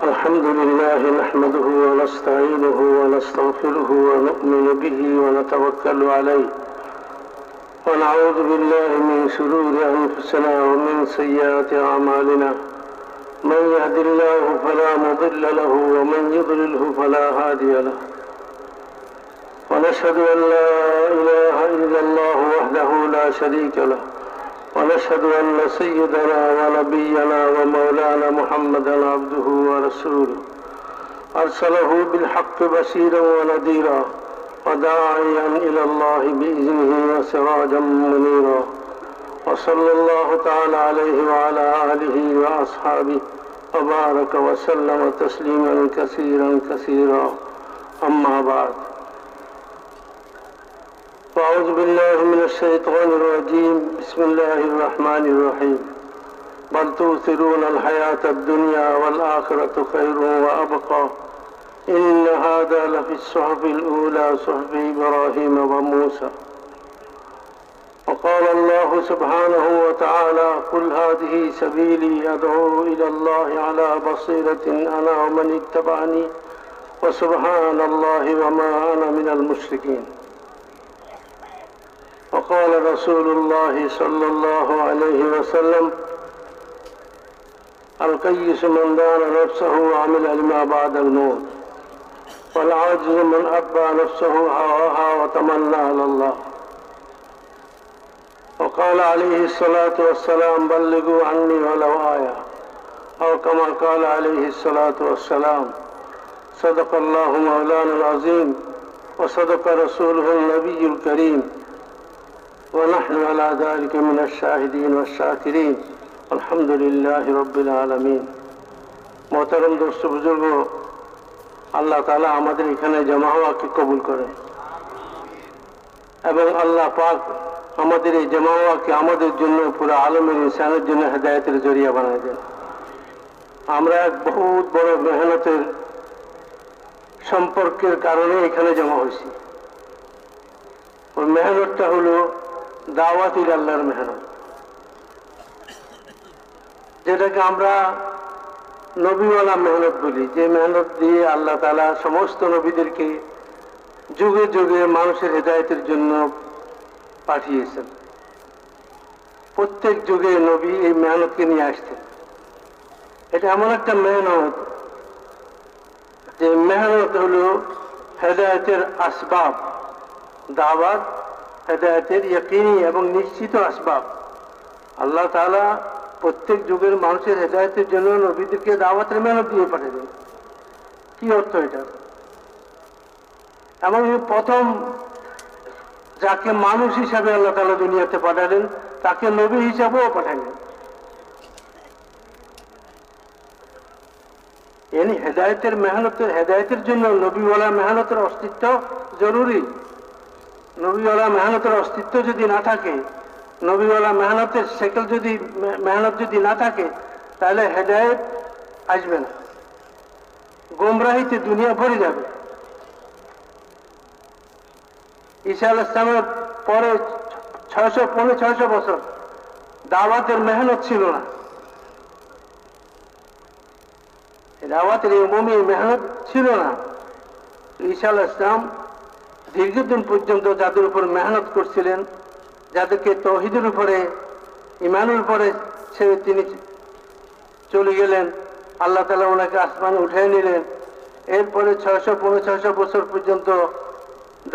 الحمد لله نحمده ونستعينه ونستغفره ونؤمن به ونتوكل عليه ونعوذ بالله من شرور أنفسنا ومن سيئات أعمالنا من يهد الله فلا مضل له ومن يضلله فلا هادي له ونشهد أن لا إله إلا الله وحده لا شريك له ونشهد أن سيدنا ونبينا ومولانا محمدا عبده ورسوله أرسله بالحق بشيرا ونذيرا وداعيا إلى الله بإذنه وسراجا منيرا وصلى الله تعالى عليه وعلى آله وأصحابه وبارك وسلم تسليما كثيرا كثيرا أما بعد أعوذ بالله من الشيطان الرجيم بسم الله الرحمن الرحيم بل تؤثرون الحياة الدنيا والآخرة خير وأبقى إن هذا لفي الصحف الأولى صحف إبراهيم وموسى وقال الله سبحانه وتعالى قل هذه سبيلي أدعو إلى الله على بصيرة أنا ومن اتبعني وسبحان الله وما أنا من المشركين وقال رسول الله صلى الله عليه وسلم القيس من دان نفسه وعمل لما بعد الموت والعاجز من أتبع نفسه هواها وتمنى على الله وقال عليه الصلاة والسلام بلغوا عني ولو آية أو كما قال عليه الصلاة والسلام صدق الله مولانا العظيم وصدق رسوله النبي الكريم ونحن على ذلك من الشاهدين والشاكرين الحمد لله رب العالمين मोहतरम दोस्त बुजुर्ग আল্লাহ তাআলা আমাদের এখানে জমা হওয়াকে কবুল করেন এবং আল্লাহ পাক আমাদের এই জমা হওয়াকে আমাদের জন্য পুরো আলমের ইনসানের জন্য হেদায়েতের জরিয়া বানায় দেন। আমরা এক বহুত বড় মেহনতের সম্পর্কের কারণে এখানে জমা হয়েছি। ওই মেহনতটা হলো দাওয়াতির আল্লাহর মেহনত, যেটাকে আমরা নবীওয়ালা মেহনত বলি, যে মেহনত দিয়ে আল্লাহ তাআলা সমস্ত নবীদেরকে যুগে যুগে মানুষের হেদায়েতের জন্য পাঠিয়েছেন। প্রত্যেক যুগে নবী এই মেহনতকে নিয়ে আসতেন। এটা এমন একটা মেহনত যে মেহনত হলো হেদায়েতের আসবাব, দাওয়াত হেদায়েতের ইয়াকিনী এবং নিশ্চিত আসবাব। আল্লাহ তাআলা প্রত্যেক যুগের মানুষের হেদায়েতের জন্য নবীদেরকে দাওয়াতের মেহনত দিয়ে পাঠালেন। কি অর্থ এটা? এমন প্রথম যাকে মানুষ হিসাবে আল্লাহ তাআলা দুনিয়াতে পাঠালেন তাকে নবী হিসাবেও পাঠালেন। यानी হেদায়েতের মেহনতের হেদায়েতের জন্য নবীওয়ালা মেহনতের অস্তিত্ব জরুরি। নবীওয়ালা মেহনতের অস্তিত্ব যদি না থাকে, নবীওয়ালা মেহনতের শেকল যদি মেহনত যদি না থাকে, তাহলে হেদায়েত আসবে না, গোমরাহিতে দুনিয়া ভরে যাবে। ঈসা আলাইহিস সালামের পরে 600 বছর দাওয়াতের মেহনত ছিল না, দাওয়াতের উমুমি মেহনত ছিল না। ঈসা আলাইহিস সালাম দীর্ঘদিন পর্যন্ত যাদের উপর মেহনত করছিলেন, যাদেরকে তৌহিদের উপরে ঈমানের উপরে ছেড়ে তিনি চলে গেলেন, আল্লাহ তাআলা ওনাকে আসমানে উঠিয়ে নিলেন। এরপরে 600 বছর পর্যন্ত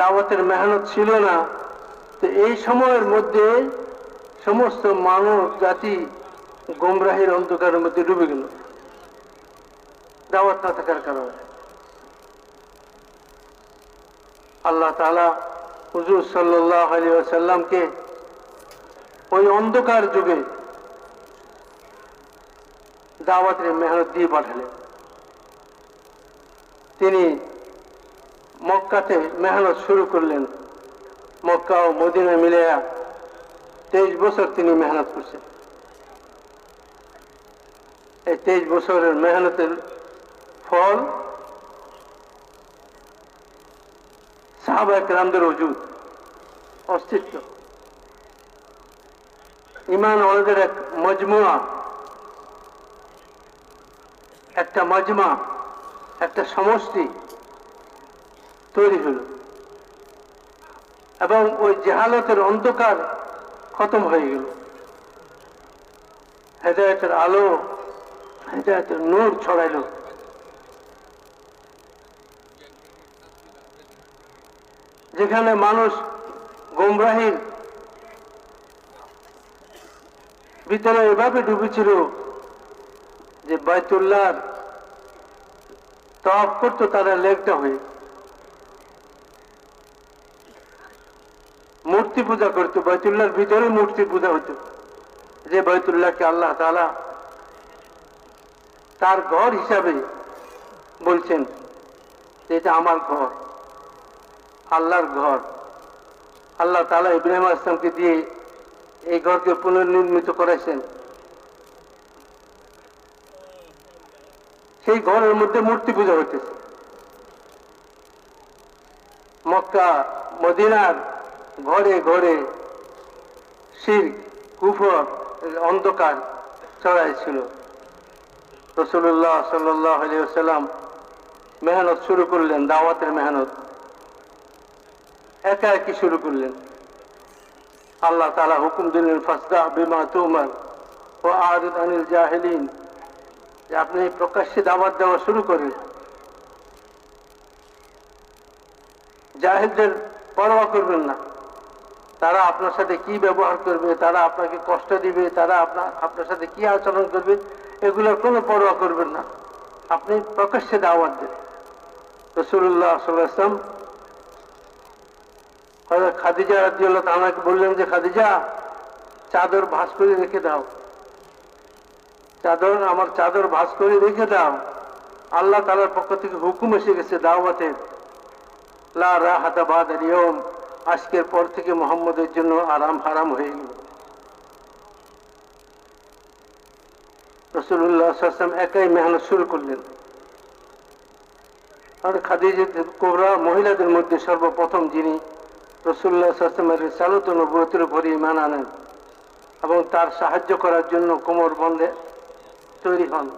দাওয়াতের মেহনত ছিল না। তো এই সময়ের মধ্যে সমস্ত মানব জাতি গোমরাহির অন্ধকারের মধ্যে ডুবে গেল দাওয়াত না থাকার কারণে। আল্লাহ তাআলা হুজুর সাল্লাল্লাহু আলাইহি ওয়াসাল্লামকে ওই অন্ধকার যুগে দাওয়াতের মেহনত দিয়ে পাঠালেন। তিনি মক্কাতে মেহনত শুরু করলেন। মক্কা ও মদিনা মিলিয়ে 23 বছর তিনি মেহনত করছেন। এই 23 বছরের মেহনতের ফল সাহাবায়ে কেরামদের ওজুদ, অস্তিত্ব, ঈমান ওয়ালাদের এক মজমুয়া, একটা মাজমা, একটা সমষ্টি তৈরি হলো এবং ওই জাহালতের অন্ধকার খতম হয়ে গেল। হেদায়েতের আলো, হেদায়েতের নূর ছড়াইল। যেখানে মানুষ গোমরাহির ভিতরে এভাবে ডুবেছিল যে বাইতুল্লাহর তওয়াফ করতো তারা লেগটা হয়ে, মূর্তি পূজা করতো, বাইতুল্লাহর ভিতরে মূর্তি পূজা হতো। যে বাইতুল্লাহকে আল্লাহ তাআলা তার ঘর হিসাবে বলছেন, এটা আমার ঘর, আল্লাহর ঘর। আল্লাহ তাআলা ইব্রাহিম আলাইহিস সালামকে দিয়ে এই ঘরকে পুনর্নির্মিত করেছেন। সেই ঘরের মধ্যে মূর্তি পূজা হইতেছে। মক্কা মদিনার ঘরে ঘরে শিরক, কুফর, অন্ধকার ছড়াইছিল। রাসূলুল্লাহ সাল্লাল্লাহু আলাইহি ওয়াসাল্লাম মেহনত শুরু করলেন, দাওয়াতের মেহনত একা একই শুরু করলেন। আল্লাহ তাআলা হুকুম দিলেন, ফাসদা বিমা তুমার ওয়া আরিদ আনিল জাহিলিন, যে আপনি প্রকাশ্যে দাওয়াত দেওয়া শুরু করেন, জাহিলদের পরোয়া করবেন না। তারা আপনার সাথে কি ব্যবহার করবে, তারা আপনাকে কষ্ট দিবে, তারা আপনার সাথে কি আচরণ করবে, এগুলোর কোনো পরোয়া করবেন না। আপনি প্রকাশ্যে দাওয়াত দেন। রাসূলুল্লাহ সাল্লাল্লাহু আলাইহি ওয়াসাল্লাম হযরত খাদিজা রাদিয়াল্লাহু তাআলাকে বললেন যে, খাদিজা, চাদর ভাঁজ করে রেখে দাও, আমার চাদর ভাঁজ করে রেখে দাও। আল্লাহ তাআলার পক্ষ থেকে হুকুম এসে গেছে দাওয়াতের, লা রাহাতা বাদাল ইয়াউম, আজকের পর থেকে মুহাম্মদের জন্য আরাম হারাম হয়ে গেল। রাসূলুল্লাহ সাল্লাল্লাহু আলাইহি ওয়াসাল্লাম একাই মেহনত শুরু করলেন। আর খাদিজা কুবরা মহিলাদের মধ্যে সর্বপ্রথম যিনি রাসূলুল্লাহ সাল্লাল্লাহু আলাইহি ওয়াসাল্লামের রিসালাত ও নবুয়তের উপরে ঈমান আনেন এবং তার সাহায্য করার জন্য কোমর বন্ধে তৈরি হন।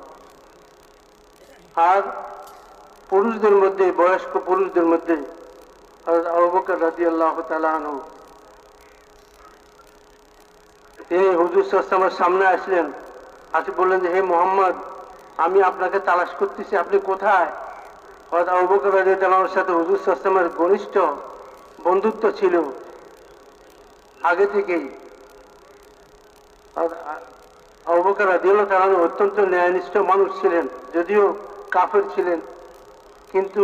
আর পুরুষদের মধ্যে, বয়স্ক পুরুষদের মধ্যে হযরত আবু বকর রাদিয়াল্লাহু তাআলা আনহু, তিনি হুজুর সাল্লাল্লাহু আলাইহি ওয়াসাল্লামের সামনে আসলেন, আসে বললেন যে, হে মুহাম্মদ, আমি আপনাকে তালাশ করতেছি, আপনি কোথায়? হযরত আবু বকর রাদিয়াল্লাহু তাআলার সাথে হুজুর সাল্লাল্লাহু আলাইহি ওয়াসাল্লামের ঘনিষ্ঠ বন্ধুত্ব ছিল আগে থেকেই। আবু বকর রাদিয়াল্লাহু তাআলা অত্যন্ত ন্যায়নিষ্ঠ মানুষ ছিলেন, যদিও কাফের ছিলেন, কিন্তু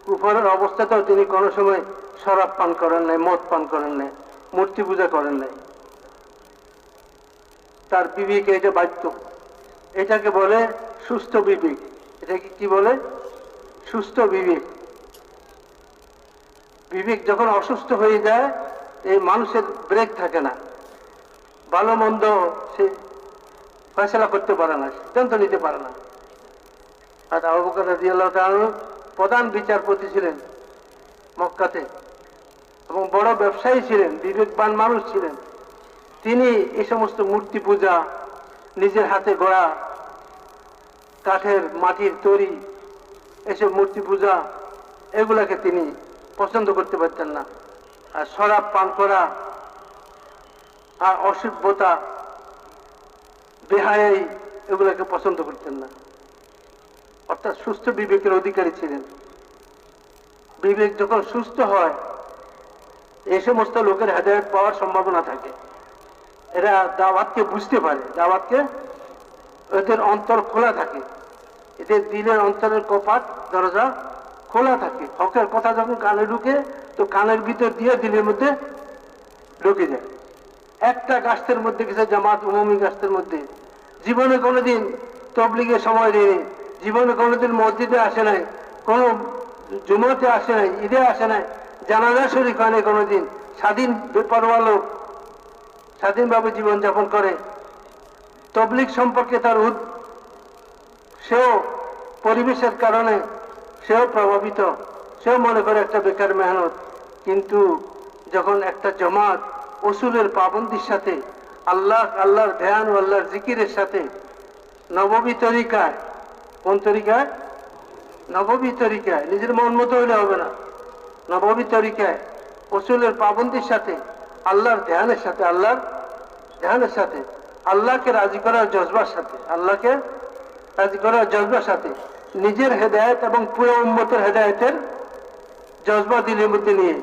কুফরের অবস্থাতেও তিনি কোনো সময় শরাব পান করেন নাই, মদ পান করেন নাই, মূর্তি পূজা করেন নাই। তার বিবেকে এটা বাধ্য, এটাকে বলে সুস্থ বিবেক। এটাকে কি বলে? সুস্থ বিবেক। বিবেক যখন অসুস্থ হয়ে যায়, এই মানুষের ব্রেক থাকে না, ভালো মন্দ সে ফয়সালা করতে পারে না, সিদ্ধান্ত নিতে পারে না। আর আবু বকর রাদিয়াল্লাহু তাআলা প্রধান বিচারপতি ছিলেন মক্কাতে এবং বড় ব্যবসায়ী ছিলেন, বিবেকবান মানুষ ছিলেন। তিনি এই সমস্ত মূর্তি পূজা, নিজের হাতে গড়া কাঠের মাটির তৈরি এসব মূর্তি পূজা, এগুলাকে তিনি পছন্দ করতে পারতেন না। আর শরাব পান করা আর অসভ্যতা, বেহায়াই, এগুলাকে পছন্দ করতেন না। অর্থাৎ সুস্থ বিবেকের অধিকারী ছিলেন। বিবেক যখন সুস্থ হয়, এই সমস্ত লোকের হেদায়েত পাওয়ার সম্ভাবনা থাকে। এরা দাওয়াতকে বুঝতে পারে, দাওয়াতকে, এদের অন্তর খোলা থাকে, এদের দিলের অন্তরের কপাট দরজা খোলা থাকে। হকের কথা যখন কানে ঢুকে, তো কানের ভিতর দিয়ে দিলের মধ্যে ঢুকে যায়। একটা গাছের মধ্যে গেছে, জামাত উমুমি গাছের মধ্যে, জীবনে কোনোদিন তবলিগের সময় দেয়নি, জীবনে কোনোদিন মসজিদে আসে নাই, কোনো জুমাতে আসে নাই, ঈদে আসে নাই, জানাজা শরীক হয় নাই কোনোদিন। স্বাধীন বেপরোয়া লোক, স্বাধীনভাবে জীবনযাপন করে। তবলিগ সম্পর্কে তার সেও পরিবেশের কারণে সেও প্রভাবিত, সেও মনে করে একটা বেকার মেহনত। কিন্তু যখন একটা জমাত উসুলের পাবন্দির সাথে, আল্লাহর ধ্যান ও আল্লাহর জিকিরের সাথে, নববী তরিকায় কোন তরিকায়? নববী তরিকায়। নিজের মন মতো হইলে হবে না, নববী তরিকায়, রসুলের পাবন্দির সাথে, আল্লাহর ধ্যানের সাথে, আল্লাহর ধ্যানের সাথে, আল্লাহকে রাজি করার জজবার সাথে, আল্লাহকে রাজি করার জজবার সাথে, নিজের হেদায়েত এবং পুরো উম্মতের হেদায়েতের জজবা দিলের মধ্যে নিয়ে,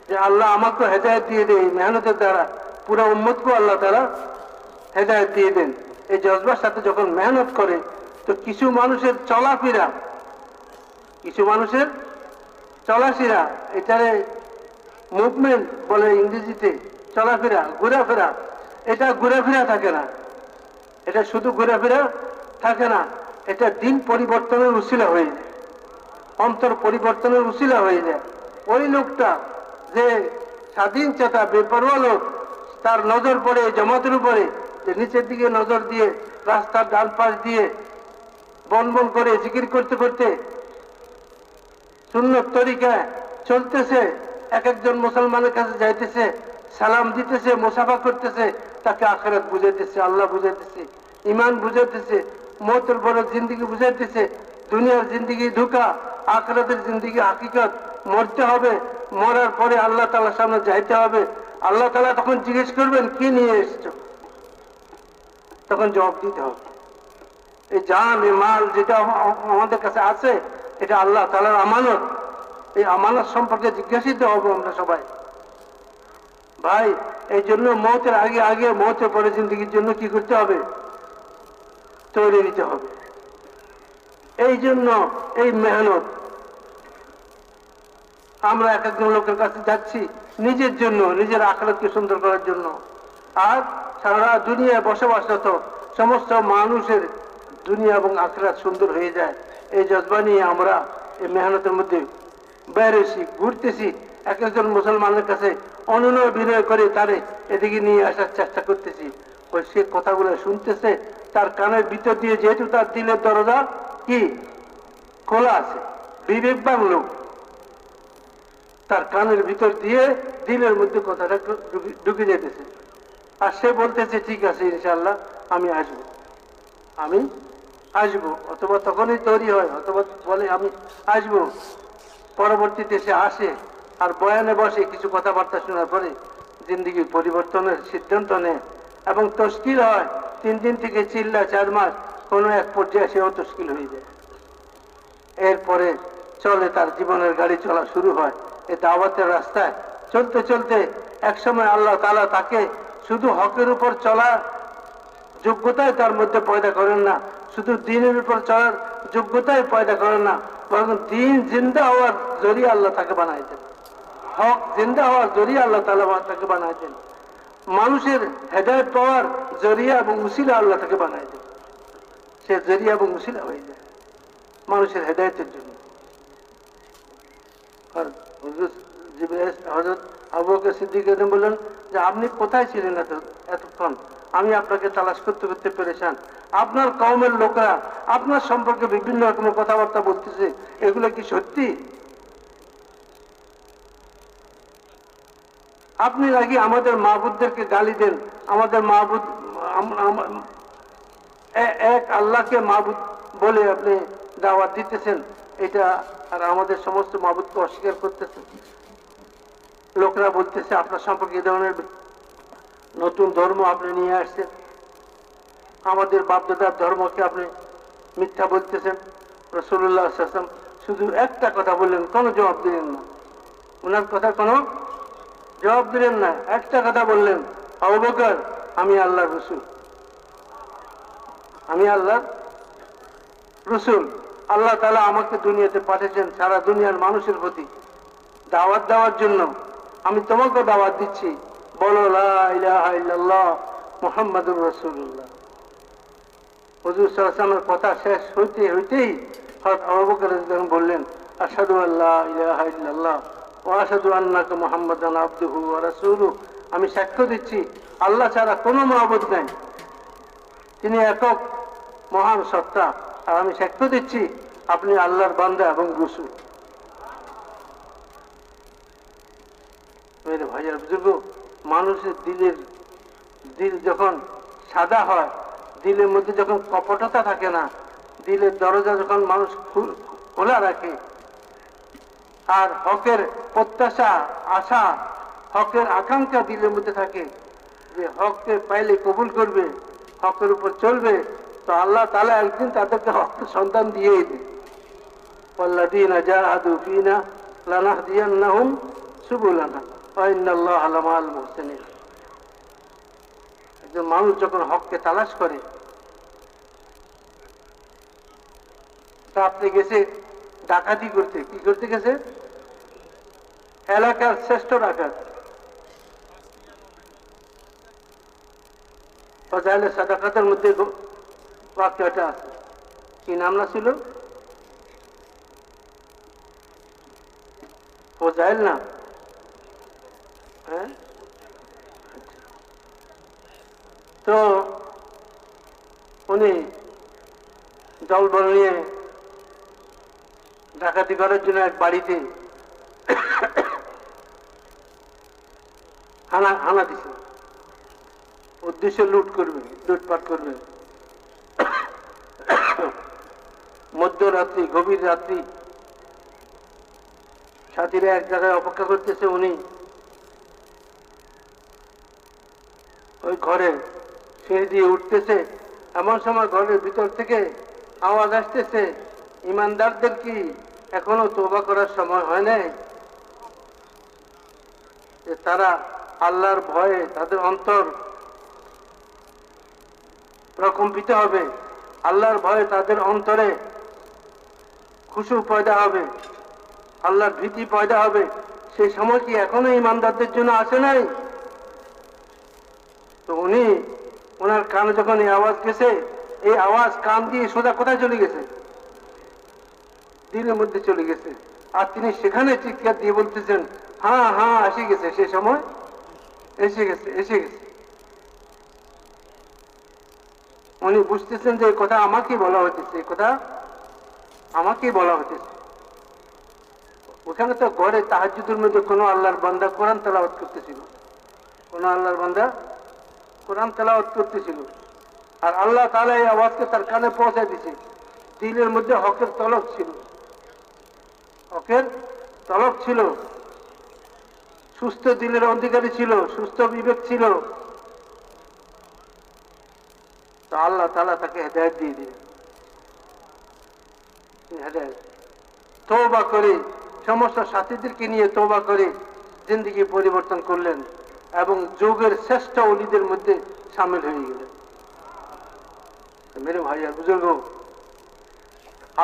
যে আল্লাহ আমাকে হেদায়েত দিয়ে দেয়, মেহনতের দ্বারা পুরো উম্মতকেও আল্লাহ তাআলা হেদায়েত দিয়ে দেন। এই জজবার সাথে যখন মেহনত করে, তো কিছু মানুষের চলাফেরা, কিছু মানুষের চলাফেরা, এটারে মুভমেন্ট বলে ইংরেজিতে, চলাফেরা, ঘোরাফেরা, এটা ঘোরাফেরা থাকে না, এটা শুধু ঘোরাফেরা থাকে না, এটা দিন পরিবর্তনের উসিলা হয়ে যায়, অন্তর পরিবর্তনের উসিলা হয়ে যায়। ওই লোকটা যে স্বাধীন চেতা বেপরোয়া লোক, তার নজর পড়ে জমাতের উপরে, যে নিচের দিকে নজর দিয়ে রাস্তার ডান পাশ দিয়ে বন বন করে জিকির করতে করতে সুন্নত তরিকায় চলতেছে, এক একজন মুসলমানের কাছে যাইতেছে, সালাম দিতেছে, মুসাফা করতেছে, তাকে আখিরাত বুঝাইতেছে, আল্লাহ বুঝাইতেছে, ইমান বুঝাইতেছে, মৌতের বড় জিন্দিগি বুঝাইতেছে, দুনিয়ার জিন্দিগি ধোঁকা, আখিরাতের জিন্দিগি হাকিকত, মরতে হবে, মরার পরে আল্লাহ তাআলার সামনে যাইতে হবে। আল্লাহ তাআলা তখন জিজ্ঞেস করবেন কি নিয়ে এসছো, তখন জবাব দিতে হবে। এই জান, এই মাল যেটা আমাদের কাছে আছে, এটা আল্লাহ তাআলার আমানত। এই আমানত সম্পর্কে জিজ্ঞাসিত হব আমরা সবাই। ভাই, এই জন্য মৌতের আগে আগে, মৌতের পরে জিন্দগির জন্য কি করতে হবে? তৈরি নিতে হবে। এই জন্য এই মেহনত, আমরা এক একজন লোকের কাছে যাচ্ছি নিজের জন্য, নিজের আখিরাতকে সুন্দর করার জন্য, আর সারা দুনিয়ায় বসবাসরত সমস্ত মানুষের দুনিয়া এবং আখিরাত সুন্দর হয়ে যায়, এই জজবা নিয়ে আমরা এই মেহনতের মধ্যে বেরোছি, ঘুরতেছি, এক একজন মুসলমানের কাছে অনুনয় বিনয় করে তারে এদিকে নিয়ে আসার চেষ্টা করতেছি। ওই সে কথাগুলো শুনতেছে, তার কানের ভিতর দিয়ে, যেহেতু তার দিলের দরজা কি খোলা আছে, বিবেকবান লোক, তার কানের ভিতর দিয়ে দিলের মধ্যে কথাটা ঢুকে যেতেছে, আর সে বলতেছে ঠিক আছে ইনশাআল্লাহ আমি আসবো, আমি আসবো, অথবা তখনই তৈরি হয়, অথবা বলে আমি আসবো, পরবর্তীতে সে আসে আর বয়ানে বসে, কিছু কথাবার্তা শোনার পরে জিন্দিগির পরিবর্তনের সিদ্ধান্ত নেয় এবং তশকিল হয়। 3 দিন থেকে চিল্লা 4 মাস, কোনো এক পর্যায়ে সেও তশকিল হয়ে যায়। এরপরে চলে তার জীবনের গাড়ি চলা শুরু হয় এই দাওয়াতের রাস্তায়। চলতে চলতে একসময় আল্লাহ তাআলা তাকে শুধু হকের উপর চলার যোগ্যতায় তার মধ্যে পয়দা করেন না, শুধু দ্বীনের উপর চলার যোগ্যতায় পয়দা করেন না, বরং দ্বীন জিন্দা হওয়ার জরিয়া আল্লাহ তাকে বানাই দেন, হক জিন্দা হওয়ার জরিয়া আল্লাহ তাআলা তাকে বানাই দেন, মানুষের হেদায়েত পাওয়ার জরিয়া এবং উসিলা আল্লাহ তাকে বানাই দেন। সে জরিয়া এবং উসিলা হয়ে যায় মানুষের হেদায়েতের জন্য। আর হযরত আবু বকর সিদ্দিক বললেন যে আপনি কোথায় ছিলেন এতক্ষণ? আমি আপনাকে তালাশ করতে করতে পেরেছেন। আপনার কওমের লোকেরা আপনার সম্পর্কে বিভিন্ন রকমের কথাবার্তা বলতেছে, এগুলো কি সত্যি? আপনি নাকি আমাদের মাবুদদেরকে গালি দেন, আমাদের মাবুদ এক আল্লাহকে মাবুদ বলে আপনি দাওয়াত দিতেছেন, এটা, আর আমাদের সমস্ত মাবুদকে অস্বীকার করতেছেন। লোকরা বলতেছে আপনার সম্পর্কে এই ধরনের নতুন ধর্ম আপনি নিয়ে আসছেন, আমাদের বাপদাদার ধর্মকে আপনি মিথ্যা বলতেছেন। রাসূলুল্লাহ সাল্লাল্লাহু আলাইহি ওয়াসাল্লাম শুধু একটা কথা বললেন, কোনো জবাব দিলেন না, ওনার কথা কোনো জবাব দিলেন না। একটা কথা বললেন, আবু বকর আমি আল্লাহর রাসূল, আমি আল্লাহর রাসূল। আল্লাহ তাআলা আমাকে দুনিয়াতে পাঠিয়েছেন সারা দুনিয়ার মানুষের প্রতি দাওয়াত দেওয়ার জন্য। আমি তোমাকে দাওয়াত দিচ্ছি, বলো লা ইলাহা ইল্লাল্লাহ মুহাম্মাদুর রাসূলুল্লাহ। হুজুর সাল্লাল্লাহু আলাইহি ওয়াসাল্লামের কথা শেষ হইতে হইতেই হযরত আবু বকর রাদিয়াল্লাহু আনহু বললেন, আশহাদু আল্লা ইলাহা ইল্লাল্লাহ ওয়া আশহাদু আন্নাকা মুহাম্মাদান আবদুহু ওয়া রাসূলুহু। আমি সাক্ষ্য দিচ্ছি আল্লাহ ছাড়া কোনো মাবুদ নাই, তিনি একক মহান সত্তা, আর আমি সাক্ষ্য দিচ্ছি আপনি আল্লাহর বান্দা এবং রাসূল। মেরে ভাইয়ের বুজুর্গ, মানুষের দিল যখন সাদা হয়, দিলের মধ্যে যখন কপটতা থাকে না, দিলের দরজা যখন মানুষ খোলা রাখে আর হকের প্রত্যাশা আশা হকের আকাঙ্ক্ষা দিলের মধ্যে থাকে যে হককে পাইলে কবুল করবে হকের উপর চলবে, তো আল্লাহ তাআলা একদিন তাদেরকে হকের সন্তান দিয়েই দেয়। ওয়াল্লাযীনা জাহাদু ফীনা লানাহদিয়ান্নাহুম সুবুলানা ওয়া ইন্নাল্লাহা লামাআল মুহসিনিন। একজন মানুষ যখন হককে তালাশ করে, তা আপনি গেছে ডাকাতি করতে, কি করতে গেছে? এলাকার শ্রেষ্ঠ ডাকাত ফজাইলে সাদাকাতের মধ্যে বাক্যটা আছে, কি নাম না ছিল? ফজাইল না? হ্যাঁ, তো উনি দলবল নিয়ে ডাকাতি করার জন্য এক বাড়িতে হানা দিছে, উদ্দেশ্য লুট করবে, লুটপাট করবে। মধ্যরাত্রি, গভীর রাত্রি, সাথীরা এক জায়গায় অপেক্ষা করতেছে, উনি ওই ঘরে সিঁড়ি দিয়ে উঠতেছে। এমন সময় ঘরের ভিতর থেকে আওয়াজ আসতেছে, ইমানদারদের কি এখনো তওবা করার সময় হয় নাই? যে তারা আল্লাহর ভয়ে তাদের অন্তর প্রকম্পিত হবে, আল্লাহর ভয়ে তাদের অন্তরে খুশু পয়দা হবে, আল্লাহর ভীতি পয়দা হবে। সেই সময় কি এখনো ইমানদারদের জন্য আসে নাই? তো উনি ওনার কানে যখন এই আওয়াজ গেছে, এই আওয়াজ কান দিয়ে সোজা কোথায় চলে গেছে? দিনের মধ্যে চলে গেছে। আর তিনি সেখানে চিৎকার দিয়ে বলতেছেন, হ্যাঁ হ্যাঁ এসে গেছে, সে সময় এসে গেছে, এসে গেছে। উনি বুঝতেছেন যে এই কথা আমাকেই বলা হতেছে, এই কথা আমাকেই বলা হতেছে। ওখানে তো গড়ে তাহাজ্জুদের মধ্যে কোনো আল্লাহর বান্দা কোরআন তেলাওয়াত করতেছিল, কোন আল্লাহর বান্দা কোরআন তেলাওয়াত করতেছিল। আর আল্লাহ তাআলা এই আওয়াজকে তার কানে পৌঁছে দিছে। দিলের মধ্যে হকের তলব ছিল, হকের তলব ছিল, সুস্থ দিলের অধিকারী ছিল, সুস্থ বিবেক ছিল। তো আল্লাহ তাআলা তাকে হেদায়েত দিয়ে দিলেন। হেদায়েত তওবা করে সমস্ত সাথীদেরকে নিয়ে তওবা করে জিন্দেগি পরিবর্তন করলেন এবং যুগের শ্রেষ্ঠ ওলিদের মধ্যে শামিল হয়ে গেলেন। মেরে ভাই আর বুজুর্গ,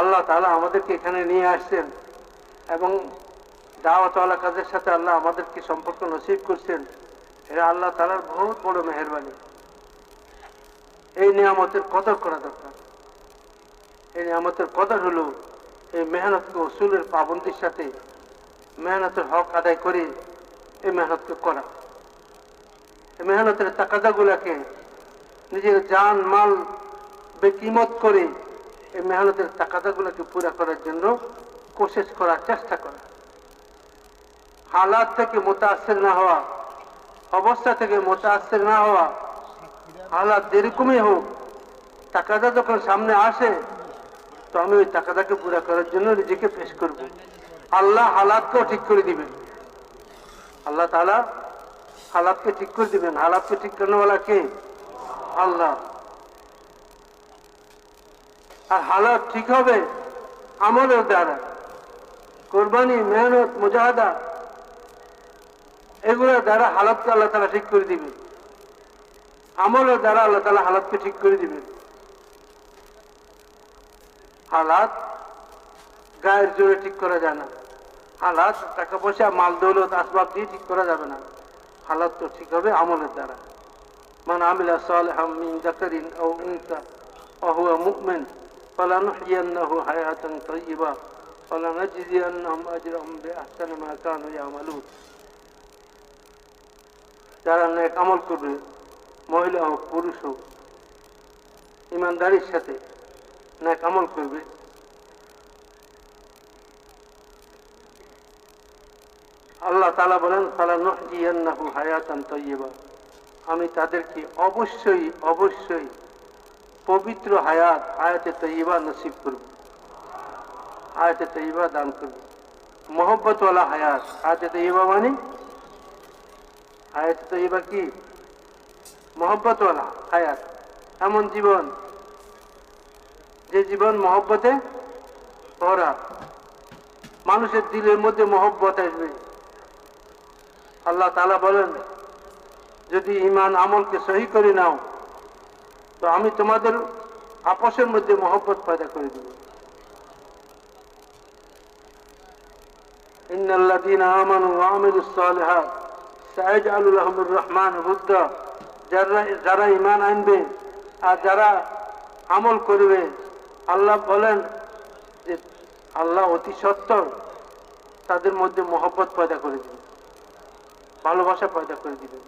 আল্লাহ তাআলা আমাদেরকে এখানে নিয়ে আসছেন এবং দাওয়াতওয়ালা কাজের সাথে আল্লাহ আমাদেরকে সম্পর্ক নসিব করছেন। এটা আল্লাহ তাআলার বহুত বড় মেহেরবানি। এই নিয়ামতের কদর করা দরকার। এই নিয়ামতের কদর হলো এই মেহনতকে উসুলের পাবন্দির সাথে মেহনতের হক আদায় করে এই মেহনতকে করা। এই মেহনতের তাকাদাগুলাকে নিজের জান মাল বেকিমত করে এই মেহনতের তাকাদাগুলোকে পুরা করার জন্য কোশিশ করা, চেষ্টা করা। হালাত থেকে মুতাআসসির না হওয়া, অবস্থা থেকে মুতাআসসির না হওয়া। হালাত যেরকমই হোক, তাকাদা যখন সামনে আসে তো আমি ওই তাকাদাকে পুরা করার জন্য নিজেকে পেশ করব। আল্লাহ হালাতকেও ঠিক করে দিবেন, আল্লাহ তাআলা হালাতকে ঠিক করে দিবেন। হালাতকে ঠিক করানোওয়ালা কে? আল্লাহ। আর হালাত ঠিক হবে আমলের দ্বারা। কোরবানি, মেহনত, মুজাহাদা, এগুলোর দ্বারা হালাতকে আল্লাহ তাআলা ঠিক করে দিবেন। আমলের দ্বারা আল্লাহ তাআলা হালাতকে ঠিক করে দিবেন। হালাত গায়ের জোরে ঠিক করা যায় না। হালাত টাকা পয়সা, মাল দৌলত, আসবাব দিয়ে ঠিক করা যাবে না। হালাত তো ঠিক হবে আমলের দ্বারা। মান আমিলা সালিহাম মিন যাকারিন আও উনসা ওয়া হুয়া মুমিন ফালানুহয়িন্নাহু হায়াতান তাইয়্যিবা ওয়ালানাজজিয়ান্নাহুম আজরাহুম বিআহসানি মা কানু ইয়ামালুন। যারা নেক আমল করবে, মহিলা হোক পুরুষ হোক, ইমানদারির সাথে নেক আমল করবে, আল্লাহ তাআলা বলেন ফালানুহয়িন্নাহু হায়াতান তাইয়্যিবা, আমি তাদেরকে অবশ্যই অবশ্যই পবিত্র হায়াত হায়াতে তৈয়বা নসিব করবে, হায়াতে তৈয়বা দান করবে। মোহব্বতওয়ালা হায়াত, হায়াতে তৈয়বা মানে হায়াতে তৈয়বা কি? মোহব্বতওয়ালা হায়াত, এমন জীবন যে জীবন মহব্বতে ভরা, মানুষের দিলের মধ্যে মহব্বত আসবে। আল্লাহ তাআলা বলেন, যদি ঈমান আমলকে সহি করে নাও তো আমি তোমাদের আপসের মধ্যে মহব্বত পয়দা করে দেব। ইন্নাল্লাযীনা আমানু ওয়া আমিলুস সালিহাত সায়াজআলু লাহুমুর রাহমানু উদ্দা, যারা ঈমান আনবে আর যারা আমল করবে, আল্লাহ বলেন যে আল্লাহ অতি সত্বর তাদের মধ্যে মহব্বত পয়দা করে দিবে, ভালোবাসা পয়দা করে দিবে।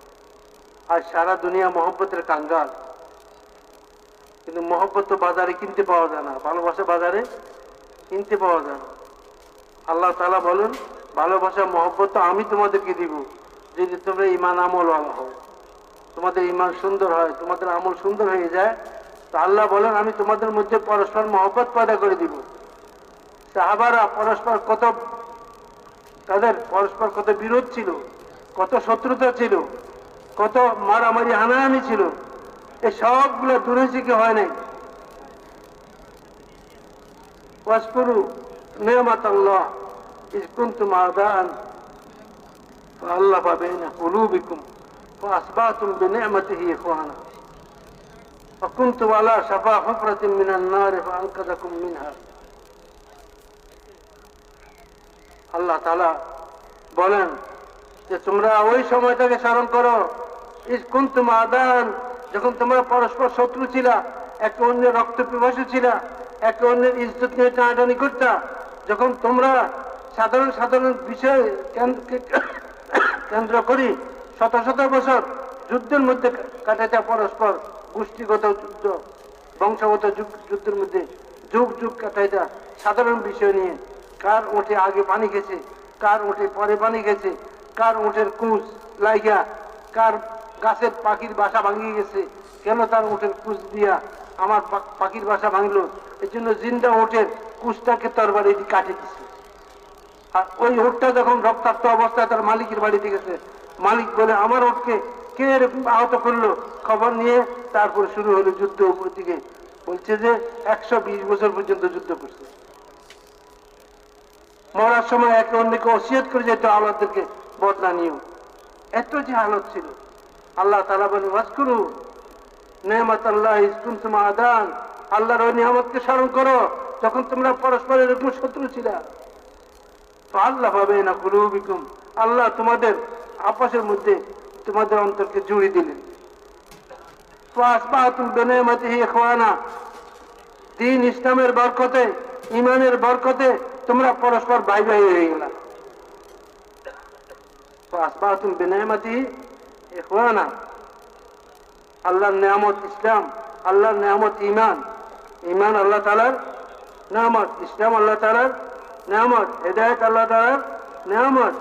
আর সারা দুনিয়া মহব্বতের কাঙ্গাল, কিন্তু মহব্বত তো বাজারে কিনতে পাওয়া যায় না, ভালোবাসা বাজারে কিনতে পাওয়া যায় না। আল্লাহ তাআলা বলেন, ভালোবাসা মহব্বত তো আমি তোমাদেরকে দিব যদি তোমরা ঈমান আমলওয়ালা হও, তোমাদের ঈমান সুন্দর হয়, তোমাদের আমল সুন্দর হয়ে যায়, তো আল্লাহ বলেন আমি তোমাদের মধ্যে পরস্পর মহব্বত পয়দা করে দিব। সাহাবারা পরস্পর তাদের পরস্পর কত বিরোধ ছিল, কত শত্রুতা ছিল, কত মারামারি হানাহানি ছিল, এই সবগুলো দূরে থেকে হয় নাই। ওয়াজকুরু নি'মাতাল্লাহ ইয কুনতুম আ'দাআন ফাআল্লাফা বাইনা কুলুবিকুম ফাআসবাহতুম বিনি'মাতিহি ইখওয়ানা ওয়া কুনতুম আলা শাফা হুফরাতিন মিনান নার ফাআনকাযাকুম মিনহা। আল্লাহ তাআলা বলেন যে তোমরা ওই সময়টাকে স্মরণ করো, ইয কুনতুম আ'দাআন, যখন তোমরা পরস্পর শত্রু ছিলা, একে অন্যের রক্ত পিপাসু ছিলা, একে অন্যের ইজ্জত নিয়ে টানাটানি করতা, যখন তোমরা সাধারণ সাধারণ বিষয় কেন্দ্র করি শত শত বছর যুদ্ধের মধ্যে কাটাইতা, পরস্পর গোষ্ঠীগত যুদ্ধ, বংশগত যুদ্ধের মধ্যে যুগ যুগ কাটাইতা, সাধারণ বিষয় নিয়ে, কার উঠে আগে পানি খেছে, কার উঠে পরে পানি খেছে, কার উঠের কুঁচ লাইগা, কার গাছের পাখির বাসা ভাঙিয়ে গেছে, কেন তার উঠের কুঁচ দিয়া আমার পাখির বাসা ভাঙলো, এই জন্য জিন্দা উঠের কুঁচটাকে তরবারি দিয়ে কাটে দিছে। আর ওই উটটা যখন রক্তাক্ত অবস্থায় তার মালিকের বাড়িতে গেছে, মালিক বলে আমার উটকে কে এরকম আহত করলো, খবর নিয়ে তারপর শুরু হলো যুদ্ধ। উপর দিকে বলছে যে 120 বছর পর্যন্ত যুদ্ধ করছে। মরার সময় একে অন্যকে ওসিয়ত করে যেত আল্লাহদেরকে বদলা নিও, এত যে হালত ছিল। আল্লাহ তাআলা বলেন, ওয়াজকুরু নি'মাতাল্লাহ ইয কুনতুম আ'দাআন, আল্লাহর ওই নিয়ামতকে স্মরণ করো যখন তোমরা পরস্পর এরকম শত্রু ছিলা। ফাআল্লাফা বাইনা কুলুবিকুম, আল্লাহ তোমাদের আপসের মধ্যে তোমাদের অন্তরকে জুড়ে দিলেন। ফাআসবাহতুম বিনি'মাতিহি ইখওয়ানা, দ্বীন ইসলামের বরকতে, ঈমানের বরকতে তোমরা পরস্পর ভাই ভাই হয়ে গেলা। ফাআসবাহতুম বিনি'মাতিহি ইখওয়ানা, আল্লাহর নিয়ামত ইসলাম, আল্লাহর নিয়ামত ঈমান, ঈমান আল্লাহ তাআলার নিয়ামত, ইসলাম আল্লাহ তাআলার নিয়ামত, হেদায়েত আল্লাহ তাআলার নিয়ামত।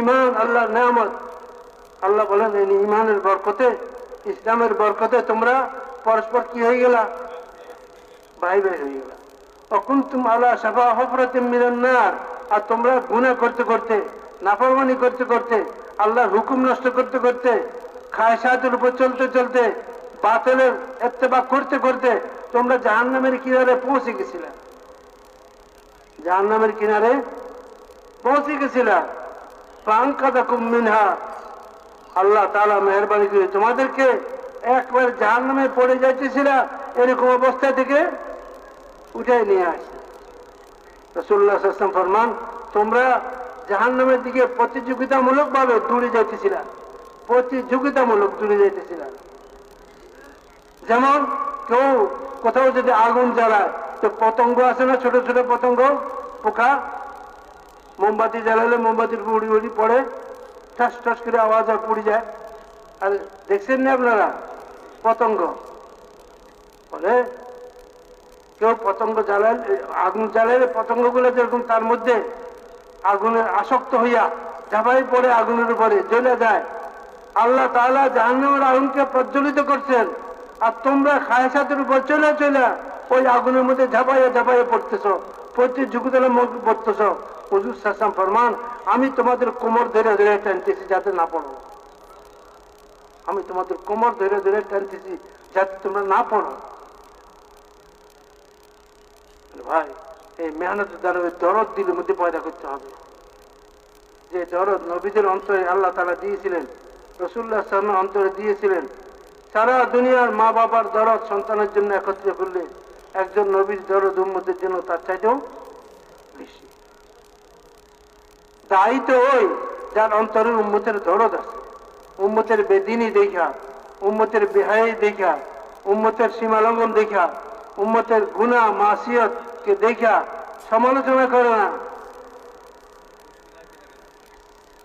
ঈমান আল্লাহর নিয়ামত। আল্লাহ বলেন এই ঈমানের বরকতে, ইসলামের বরকতে তোমরা পরস্পর কি হয়ে গেলা? ভাই ভাই হয়ে গেলা। ওয়া কুনতুম আলা শাফা হুফরাতিন মিনান নার, আর তোমরা গুনাহ করতে করতে, নাফরমানি করতে করতে, আল্লাহর হুকুম নষ্ট করতে করতে, খায়সাতের উপর চলতে চলতে, বাতিলের ইত্তেবা করতে করতে তোমরা জাহান্নামের কিনারে পৌঁছে গেছিলা, জাহান্নামের কিনারে পৌঁছে গেছিলা। ফাআনকাযাকুম মিনহা, আল্লাহ তাআলা মেহেরবানি করে তোমাদেরকে একবার জাহান্নামে পড়ে যাইতেছিলা এরকম অবস্থা থেকে উঠাই নিয়ে আসে। রাসূলুল্লাহ সাল্লাল্লাহু আলাইহি ওয়াসাল্লাম ফরমান, তোমরা জাহান্নামের দিকে প্রতিযোগিতামূলক ভাবে দূরে যাইতেছিলা, প্রতিযোগিতামূলক দূরে যাইতেছিলা। যেমন কেউ কোথাও যদি আগুন জ্বালায় তো পতঙ্গ আছে না, ছোট ছোট পতঙ্গ, পোকা, মোমবাতি জ্বালালে মোমবাতির উড়ি উড়ি পড়ে, ঠাস ঠাস করে আওয়াজ আর পড়ে যায়। আর দেখছেন না আপনারা পতঙ্গ? বলে কেউ পতঙ্গ জ্বালালে, আগুন জ্বালালে পতঙ্গগুলো যেরকম তার মধ্যে আগুনের আসক্ত হইয়া ঝাঁপাই পড়ে আগুনের উপরে জ্বলে যায়। আল্লাহ তাআলা জাহান্নামের আগুনকে প্রজ্বলিত করছেন, আর তোমরা খায়সাতের উপর চলে চলে ওই আগুনের মধ্যে ঝাঁপাইয়া ঝাঁপাইয়া পড়তেছ, প্রতি ঝুঁকুতলা পড়তেছ। হুজুর সাল্লাল্লাহু ফরমান, আমি তোমাদের কোমর ধরে ধরে টানতেছি যাতে না পড়ো। আমি তোমাদের কোমর ধরে ধরে টানতেছি যাতে তোমরা না পড়ো। ভাই, এই মেহনতের দ্বারা দরদ দিলের মধ্যে পয়দা করতে হবে। যে দরদ নবীদের অন্তরে আল্লাহ তাআলা দিয়েছিলেন, রাসূলুল্লাহ সাল্লাল্লাহু আলাইহি ওয়াসাল্লাম অন্তরে দিয়েছিলেন। সারা দুনিয়ার মা বাবার দরদ সন্তানের জন্য একত্রে করলে একজন নবীর দরদ উম্মতের জন্য তার চাইতেও বেশি। দায়ী তো ওই যার অন্তরে উম্মতের দরদ আছে, উম্মতের বেদিনী দেখা, উম্মতের বেহায়াই দেখা, উম্মতের সীমালঙ্ঘন দেখা, উম্মতের গুনাহ মাসিয়ত কে দেখা সমালোচনা করে না,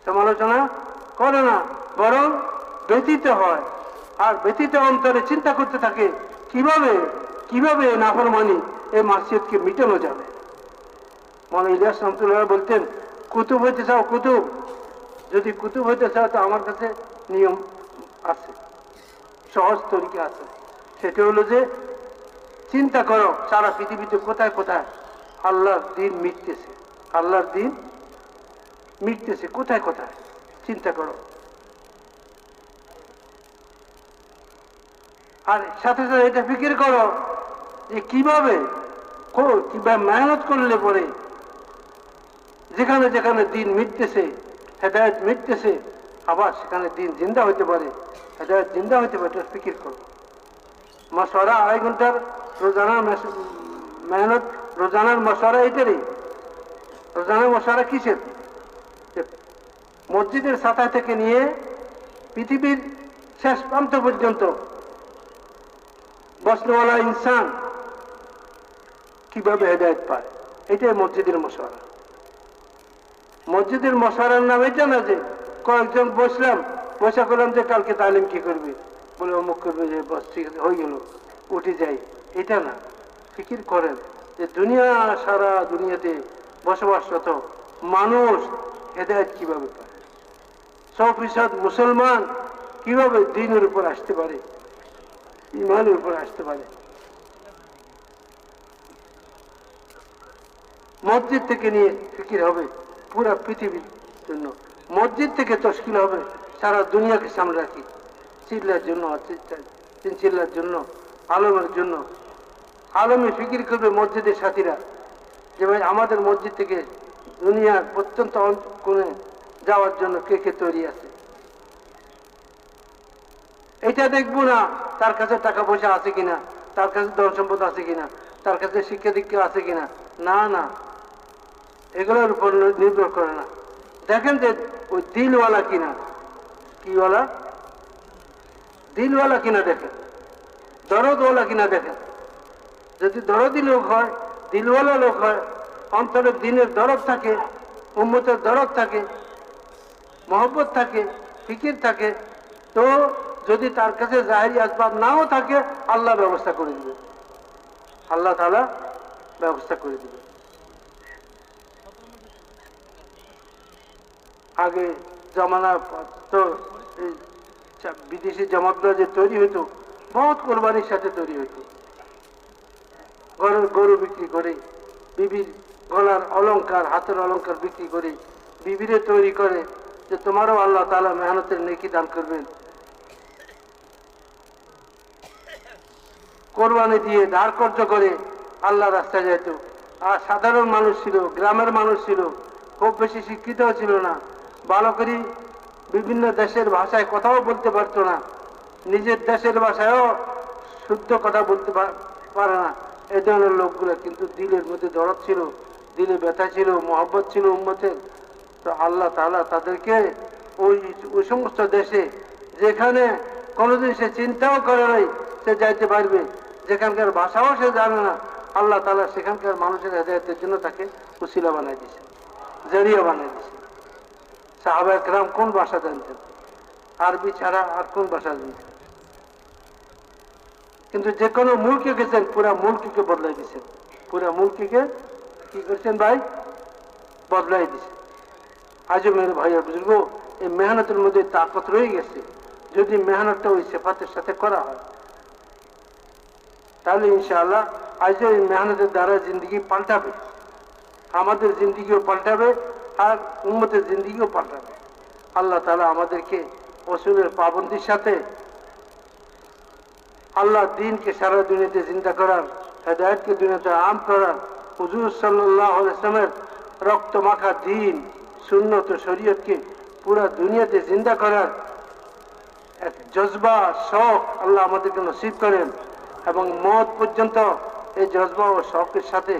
সমালোচনা করে না, বরং ব্যথিত হয়। আর ব্যথিত অন্তরে চিন্তা করতে থাকে কিভাবে কিভাবে নাফরমানি এই মাসিয়তকে মিটানো যাবে। মৌলানা ইলিয়াস রহমাতুল্লাহ বলতেন, কুতুব হইতে চাও কুতুব, যদি কুতুব হইতে চাও তো আমার কাছে নিয়ম আছে, সহজ তরিকা আছে। সেটা হলো যে চিন্তা করো সারা পৃথিবীতে কোথায় কোথায় আল্লাহর দিন মিটতেছে, আল্লাহর দিন মিটতেছে কোথায় কোথায়, চিন্তা করো। আর সাথে সাথে এটা ফিকির করো যে কিভাবে মেহনত করলে পরে যেখানে যেখানে দিন মিটতেছে, হেদায়েত মিটতেছে, আবার সেখানে দিন জিন্দা হইতে পারে, হেদায়েত জিন্দা হইতে পারে, এটা ফিকির করো। মশওয়ারা 2.5 ঘন্টার রোজানা মেহনত, রোজানার মশওয়ারা এটারই। রোজানার মশওয়ারা কিসের? মসজিদের ছাতা থেকে নিয়ে পৃথিবীর শেষ প্রান্ত পর্যন্ত বসনেওয়ালা ইনসান কিভাবে হেদায়েত পায়, এটাই মসজিদের মশওয়ারা। মসজিদের মশওয়ারার নাম এটা না যে কয়েকজন বসলাম, বসা করলাম যে কালকে তালিম কি করবে, বলে অমুক করবে, যে বস ঠিক আছে হয়ে গেল উঠে যাই, এটা না। ফিকির করেন যে দুনিয়া, সারা দুনিয়াতে বসবাসরত মানুষ হেদায়েত কিভাবে পায়, 100% মুসলমান কিভাবে দ্বীনের উপর আসতে পারে, ইমানের উপর আসতে পারে। মসজিদ থেকে নিয়ে ফিকির হবে পুরা পৃথিবীর জন্য, মসজিদ থেকে তশকিল হবে সারা দুনিয়াকে সামনে রাখি, চিল্লার জন্য, চিল্লার জন্য, আলমের জন্য। আলমে ফিকির করবে মসজিদের সাথীরা যে ভাই আমাদের মসজিদ থেকে দুনিয়ার প্রত্যন্ত কোণে যাওয়ার জন্য কে কে তৈরি আছে। এটা দেখবো না তার কাছে টাকা পয়সা আছে কিনা, তার কাছে ধন সম্পদ আছে কিনা, তার কাছে শিক্ষা দীক্ষা আছে কিনা, না না, এগুলোর উপর নির্ভর করে না। দেখেন যে ওই দিলওয়ালা কিনা, কিওয়ালা, দিলওয়ালা কিনা দেখেন, দরদওয়ালা কিনা দেখেন। যদি দরদি লোক হয়, দিলওয়ালা লোক হয়, অন্তরে দিনের দরদ থাকে, উম্মতের দরদ থাকে, মহব্বত থাকে, ফিকির থাকে, তো যদি তার কাছে জাহেরি আসবাব নাও থাকে, আল্লাহ ব্যবস্থা করে দিবে, আল্লাহ তাআলা ব্যবস্থা করে দিবে। আগে জমানা তো বিদেশি জমাতগুলো যে তৈরি হইতো, বহুত কোরবানির সাথে তৈরি হইতো। ঘরের গরু বিক্রি করে, বিবির গলার অলংকার, হাতের অলংকার বিক্রি করে বিবিরে তৈরি করে যে তোমারও আল্লাহ তাআলা মেহনতের নেকি দান করবেন। কোরবানি দিয়ে ধার কর্য করে আল্লাহ রাস্তায় যেত। আর সাধারণ মানুষ ছিল, গ্রামের মানুষ ছিল, খুব বেশি শিক্ষিত ছিল না, ভালো করে বিভিন্ন দেশের ভাষায় কথাও বলতে পারতো না, নিজের দেশের ভাষায়ও শুদ্ধ কথা বলতে পারে না। এই ধরনের লোকগুলো কিন্তু দিলের মধ্যে দরদ ছিল, দিলে ব্যথা ছিল, মহব্বত ছিল উম্মতের। তো আল্লাহ তাআলা তাদেরকে ওই সমস্ত দেশে যেখানে কোনোদিন সে চিন্তাও করে নাই সে যাইতে পারবে, যেখানকার ভাষাও সে জানে না, আল্লাহ তাআলা সেখানকার মানুষের হেদায়েতের জন্য তাকে উসিলা বানাই দিয়েছে, জরিয়া বানাই দিয়েছে। সাহাবায়ে কেরাম কোন ভাষা জানতেন? আরবি ছাড়া আর কোন ভাষা জানতেন? কিন্তু যে কোনো মুলকে গেছেন, পুরা মুলকিকে বদলাই দিয়েছেন, পুরা মুলকিকে কি করছেন ভাই? বদলাই দিয়েছেন। আজও মেরে ভাইয়া বুজুর্গ, এই মেহনতের মধ্যে তাকত রয়ে গেছে। যদি মেহনতটা ওই সেফাতের সাথে করা হয় তাহলে ইনশাআল্লাহ আজও এই মেহনতের দ্বারা জিন্দগি পাল্টাবে, আমাদের জিন্দগিও পাল্টাবে আর উম্মতের জিন্দগিও পাল্টাবে। আল্লাহ তাআলা আমাদেরকে রসুলের পাবন্দির সাথে আল্লাহ দ্বীনকে সারা দুনিয়াতে জিন্দা করার, হেদায়েতকে দুনিয়াতে আম করার, হুজুর সাল্লাল্লাহু আলাইহি ওয়াসাল্লামের রক্ত মাখা দ্বীন সুন্নত ও শরীয়তকে পুরা দুনিয়াতে জিন্দা করার এক জজবা শখ আল্লাহ আমাদেরকে নসিব করেন এবং মওত পর্যন্ত এই জজবা ও শখের সাথে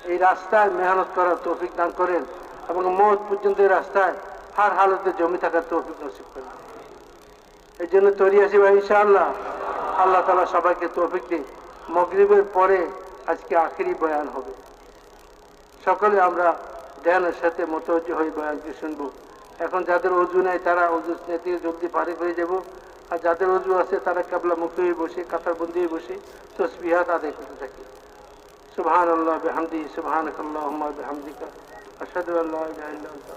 এই রাস্তায় মেহনত করার তৌফিক দান করেন এবং মওত পর্যন্ত এই রাস্তায় হার হালতে জমি থাকার তৌফিক নসিব করেন। এই জন্য তৈরি আছি ভাই ইনশাআল্লাহ। আল্লাহ তাআলা সবাইকে তৌফিক দিন। মাগরিবের পরে আজকে আখেরি বয়ান হবে। সকলে আমরা ধ্যানের সাথে মুতাওয়াজ্জি হয়ে বয়ানকে শুনবো। এখন যাদের ওযু নাই তারা ওযু থেকে জলদি ফারিগ হয়ে যাব, আর যাদের ওযু আছে তারা কিবলা মুখে হয়ে বসে কাতারবন্দি হয়ে বসে তাসবিহাত আদায় করতে থাকে। সুবহানাল্লাহ বিহামদিহি সুবহানাকাল্লাহুম্মা বিহামদিকা আশহাদু আল্লা ইলাহা ইল্লা আনতা